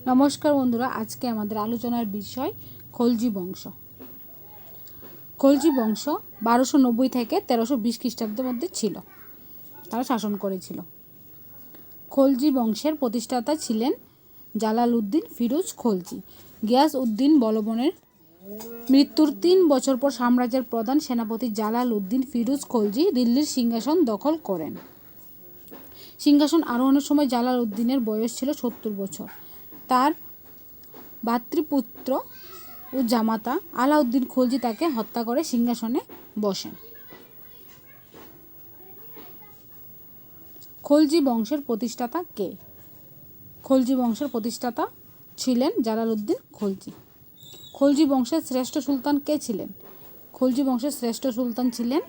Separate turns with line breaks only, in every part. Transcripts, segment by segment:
নমস্কার বন্ধুরা, আজকে আমাদের আলোচনার বিষয় খলজি বংশ। খলজি বংশ 1290 থেকে 1320 খ্রিস্টাব্দের মধ্যে ছিল, তারা শাসন করেছিল। খলজি বংশের প্রতিষ্ঠাতা ছিলেন জালালউদ্দিন ফিরোজ খলজি। গিয়াস উদ্দিন বলবনের মৃত্যুর 3 বছর পর সাম্রাজ্যের প্রধান সেনাপতি জালালউদ্দিন ফিরোজ খলজি দিল্লির সিংহাসন দখল করেন। সিংহাসন আরোহণের সময় জালালউদ্দিনের বয়স ছিল 70 বছর। তার ভাতৃপুত্র ও জামাতা আলাউদ্দিন খলজি তাকে হত্যা করে সিংহাসনে বসেন। খলজি বংশের প্রতিষ্ঠাতা কে? খলজি বংশের প্রতিষ্ঠাতা ছিলেন জালালউদ্দিন খলজি। খলজি বংশের শ্রেষ্ঠ সুলতান কে ছিলেন? খলজি বংশের শ্রেষ্ঠ সুলতান ছিলেন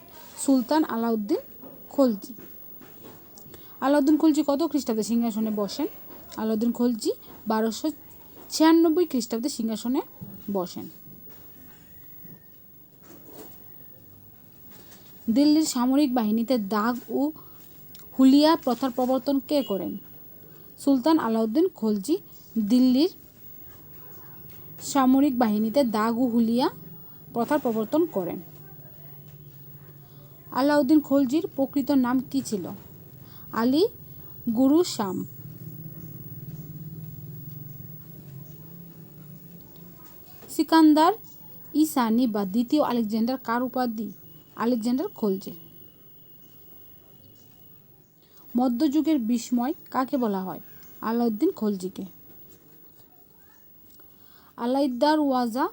সুলতান আলাউদ্দিন খলজি। আলাউদ্দিন খলজি কত খ্রিস্টাব্দে সিংহাসনে বসেন? আলাউদ্দিন খলজি 1296 খ্রিস্টাব্দে সিংহাসনে বসেন। দিল্লির সামরিক বাহিনীতে দাগ ও হুলিয়া প্রথার প্রবর্তন কে করেন? সুলতান আলাউদ্দিন খলজি দিল্লির সামরিক বাহিনীতে দাগ ও হুলিয়া প্রথার প্রবর্তন করেন। আলাউদ্দিন খলজির প্রকৃত নাম কি ছিল? আলী গুরু শাম। সিকান্দার ইসানি বা দ্বিতীয় আলেকজান্ডার কার উপাধি? আলেকজান্ডার খলজি। মধ্যযুগের বিস্ময় কাকে বলা হয়? আলাউদ্দিন খলজিকে। আলাইদারওয়াজা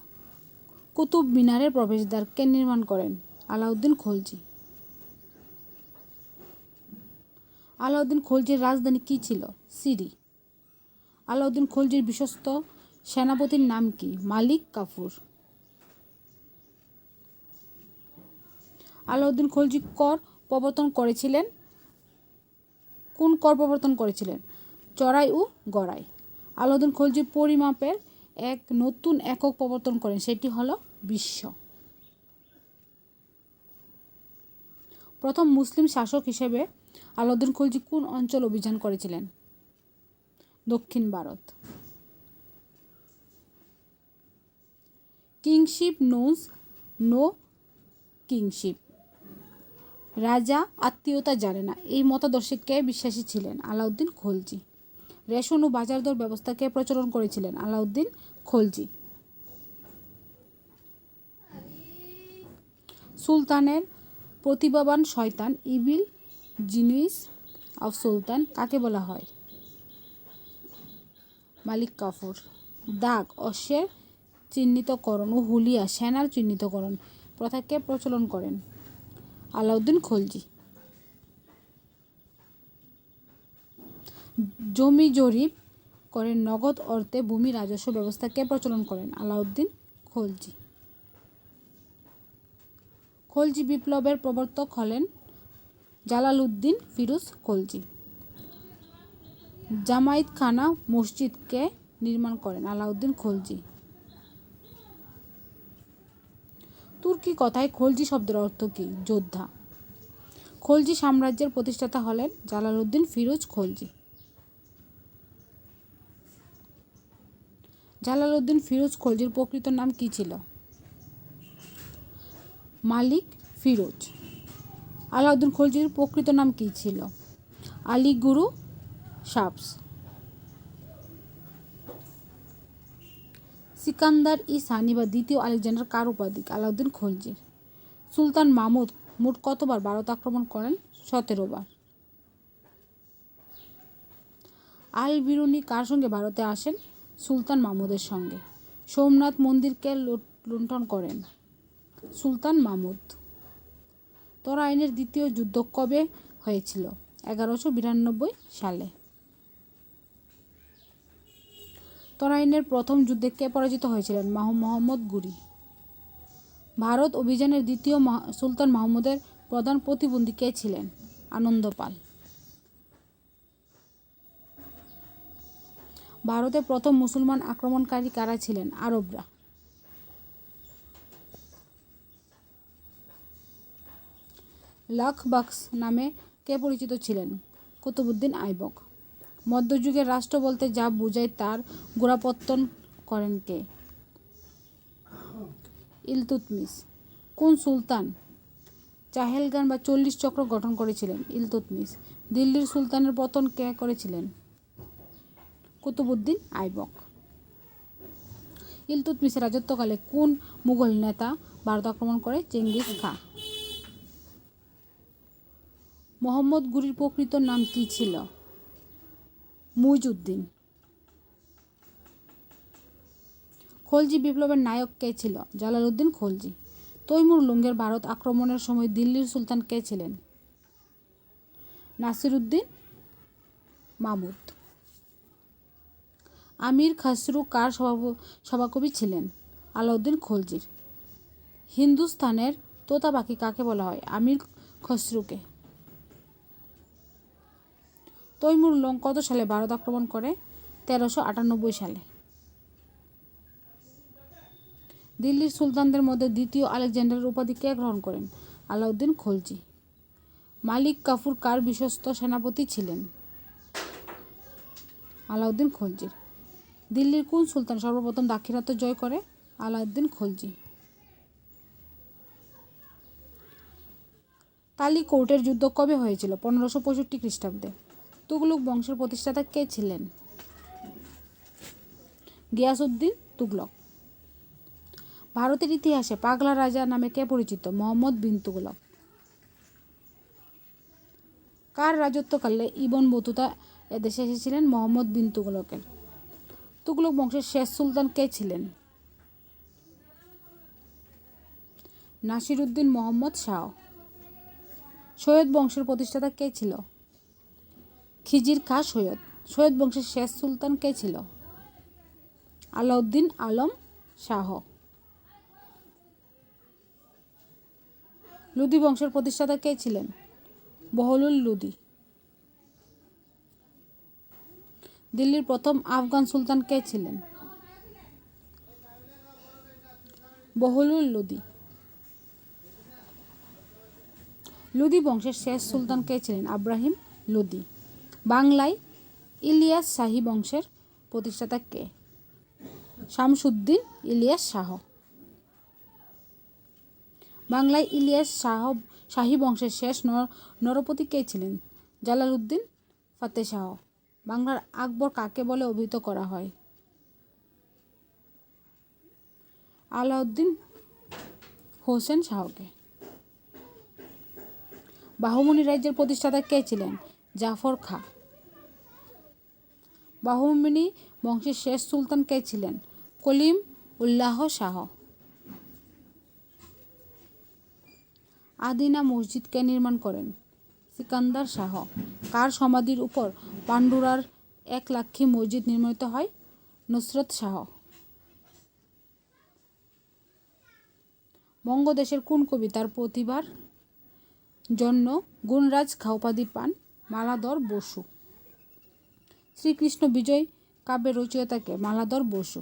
কুতুব মিনারের প্রবেশদ্বার কে নির্মাণ করেন? আলাউদ্দিন খলজি। আলাউদ্দিন খলজির রাজধানী কি ছিল? সিরি। আলাউদ্দিন খলজির বিশ্বস্ত সেনাপতির নাম কি? মালিক কাফুর। আলাউদ্দিন খলজি কর প্রবর্তন করেছিলেন? কোন কর প্রবর্তন করেছিলেন? চড়াই ও গড়াই। আলাউদ্দিন খলজি পরিমাপের এক নতুন একক প্রবর্তন করেন, সেটি হলো বিশ্ব। প্রথম মুসলিম শাসক হিসেবে আলাউদ্দিন খলজি কোন অঞ্চল অভিযান করেছিলেন? দক্ষিণ Bharat. Kingship knows no kingship. রাজা আত্মীয়তা জানে না, এই মতাদর্শে কে বিশ্বাসী ছিলেন? আলাউদ্দিন খলজি। রেশন ও বাজার দর ব্যবস্থা কে প্রচলন করেছিলেন? আলাউদ্দিন খলজি। সুলতানের প্রতিভাবান শয়তান ইভিল জিনিস অফ সুলতান কাকে বলা হয়? মালিক কাফুর। দাগ অশ্বের চিহ্নিতকরণ ও হুলিয়া সেনার চিহ্নিতকরণ প্রথা কে প্রচলন করেন? আলাউদ্দিন খলজি। জমি জরিপ করে নগদ অর্থে ভূমি রাজস্ব ব্যবস্থা কে প্রচলন করেন? আলাউদ্দিন খলজি। খলজি বিপ্লবের প্রবর্তক হলেন জালালউদ্দিন ফিরোজ খলজি। জামায়াতখানা মসজিদ কে নির্মাণ করেন? আলাউদ্দিন খলজি। তুর্কি কথায় খলজি শব্দের অর্থ কী? যোদ্ধা। খলজি সাম্রাজ্যের প্রতিষ্ঠাতা হলেন জালালউদ্দিন ফিরোজ খলজি। জালালউদ্দিন ফিরোজ খলজির প্রকৃত নাম কী ছিল? মালিক ফিরোজ। আলাউদ্দিন খলজির প্রকৃত নাম কী ছিল? আলী গুরু শাবস। সিকান্দার ইসানি বা দ্বিতীয় আলেকজান্ডার কার উপাধি? আলাউদ্দিন খলজির। সুলতান মাহমুদ মোট কতবার ভারত আক্রমণ করেন? 17 বার। আল বিরুনি কার সঙ্গে ভারতে আসেন? সুলতান মাহমুদের সঙ্গে। সোমনাথ মন্দিরকে লুণ্ঠন করেন? সুলতান মাহমুদ। তরাইনের দ্বিতীয় যুদ্ধ কবে হয়েছিল? 1192 সালে। তরাইনের প্রথম যুদ্ধে কে পরাজিত হয়েছিলেন? মোহাম্মদ গুরি। ভারত অভিযানের দ্বিতীয় সুলতান মাহমুদের প্রধান প্রতিদ্বন্দ্বী কে ছিলেন? আনন্দপাল। ভারতে প্রথম মুসলমান আক্রমণকারী কারা ছিলেন? আরবরা। লাখ বাক্স নামে কে পরিচিত ছিলেন? কুতুবউদ্দিন আইবক। মধ্যযুগের রাষ্ট্র বলতে যা বোঝায় তার গোড়াপত্তন করেন কে? ইলতুৎমিশ। কোন সুলতান চাহেলগান বা 40 চক্র গঠন করেছিলেন? ইলতুৎমিশ। দিল্লির সুলতানের পতন কে করেছিলেন? কুতুবউদ্দিন আইবক। ইলতুৎমিশের রাজত্বকালে কোন মুঘল নেতা ভারত আক্রমণ করে? চেঙ্গিস খাঁ। মোহাম্মদ ঘুরির প্রকৃত নাম কী ছিল? মুইজউদ্দিন। খলজি বিপ্লবের নায়ক কে ছিল? জালালউদ্দিন খলজি। তৈমুর লঙ্গের ভারত আক্রমণের সময় দিল্লির সুলতান কে ছিলেন? নাসিরউদ্দিন মাহমুদ। আমির খসরু কার সভাকবি ছিলেন? আলাউদ্দিন খলজির। হিন্দুস্তানের তোতা পাখি কাকে বলা হয়? আমির খসরুকে। তৈমুর লং কত সালে ভারত আক্রমণ করে? 1398 সালে। দিল্লির সুলতানদের মধ্যে দ্বিতীয় আলেকজান্ডারের উপাধি কে গ্রহণ করেন? আলাউদ্দিন খলজি। মালিক কাফুর কার বিশ্বস্ত সেনাপতি ছিলেন? আলাউদ্দিন খলজির। দিল্লির কোন সুলতান সর্বপ্রথম দাক্ষিণাত্য জয় করে? আলাউদ্দিন খলজি। তালিকৌটের যুদ্ধ কবে হয়েছিল? 1565 খ্রিস্টাব্দে। তুগলক বংশের প্রতিষ্ঠাতা কে ছিলেন? গিয়াসউদ্দিন তুগলক। ভারতের ইতিহাসে পাগলা রাজা নামে কে পরিচিত? মুহাম্মদ বিন তুগলক। কার রাজত্বকালে ইবন বতুতা এদেশে এসেছিলেন? মুহাম্মদ বিন তুগলকের। তুগলক বংশের শেষ সুলতান কে ছিলেন? নাসিরউদ্দিন মোহাম্মদ শাহ। সৈয়দ বংশের প্রতিষ্ঠাতা কে ছিল? খিজির খাঁ সৈয়দ। সৈয়দ বংশের শেষ সুলতান কে ছিল? আলাউদ্দিন আলম শাহ। লুদি বংশের প্রতিষ্ঠাতা কে ছিলেন? বহলুল লুদি। দিল্লির প্রথম আফগান সুলতান কে ছিলেন? বহলুল লুদি। লুদি বংশের শেষ সুলতান কে ছিলেন? আব্রাহিম লুদি। বাংলায় ইলিয়াস শাহী বংশের প্রতিষ্ঠাতা কে? শামসুদ্দিন ইলিয়াস শাহ। বাংলায় ইলিয়াস শাহী বংশের শেষ নরপতি কে ছিলেন? জালালউদ্দিন ফাতেহ শাহ। বাংলার আকবর কাকে বলে অভিহিত করা হয়? আলাউদ্দিন হোসেন শাহকে। বাহুমনি রাজ্যের প্রতিষ্ঠাতা কে ছিলেন? জাফর খাঁ। বাহুমনি বংশের শেষ সুলতান কে ছিলেন? কলিম উল্লাহ শাহ। আদিনা মসজিদ কে নির্মাণ করেন? সিকান্দার শাহ। কার সমাধির উপর পান্ডুরার 1 লাক্ষী মসজিদ নির্মিত হয়? নুসরত শাহ। বঙ্গদেশের কোন কবি তার প্রতিভার জন্য গুণরাজ খাঁ উপাধি পান? মালাধর বসু। শ্রীকৃষ্ণ বিজয় কাব্যের রচয়িতা কে? মালাধর বসু।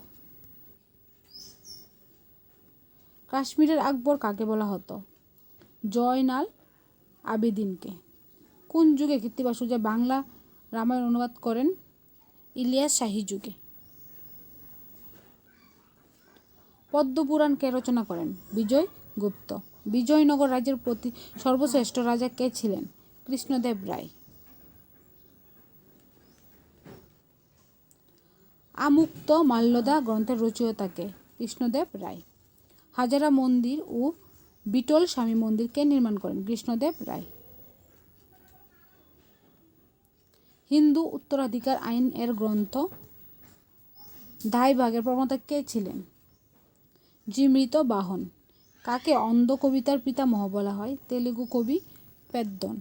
কাশ্মীরের আকবর কাকে বলা হতো? জয়নাল আবেদিনকে। কোন যুগে কৃত্তিবাস সুজা বাংলা রামায়ণ অনুবাদ করেন? ইলিয়াস শাহী যুগে। পদ্মপুরাণ কে রচনা করেন? বিজয় গুপ্ত। বিজয়নগর রাজ্যের সর্বশ্রেষ্ঠ রাজা কে ছিলেন? কৃষ্ণদেব রায়। আমুক্ত মাল্যদা গ্রন্থের রচয়িতা কে? কৃষ্ণদেব রায়। হাজারা মন্দির ও বিটল স্বামী মন্দির কে নির্মাণ করেন? কৃষ্ণদেব রায়। হিন্দু উত্তরাধিকার আইন এর গ্রন্থ দায় ভাগের প্রবণতা কে ছিলেন? জিমৃত বাহন। কাকে অন্ধ কবিতার পিতামহ বলা হয়? তেলুগু কবি পেদ্দন।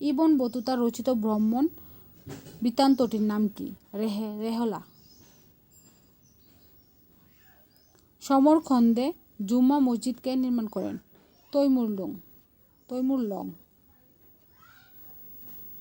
ইবন বতুতা রচিত ব্রাহ্মণ বৃত্তান্তটির নাম কি? রেহলা। সমরখন্দে জুম্মা মসজিদ কে নির্মাণ করেন? তৈমুর লং।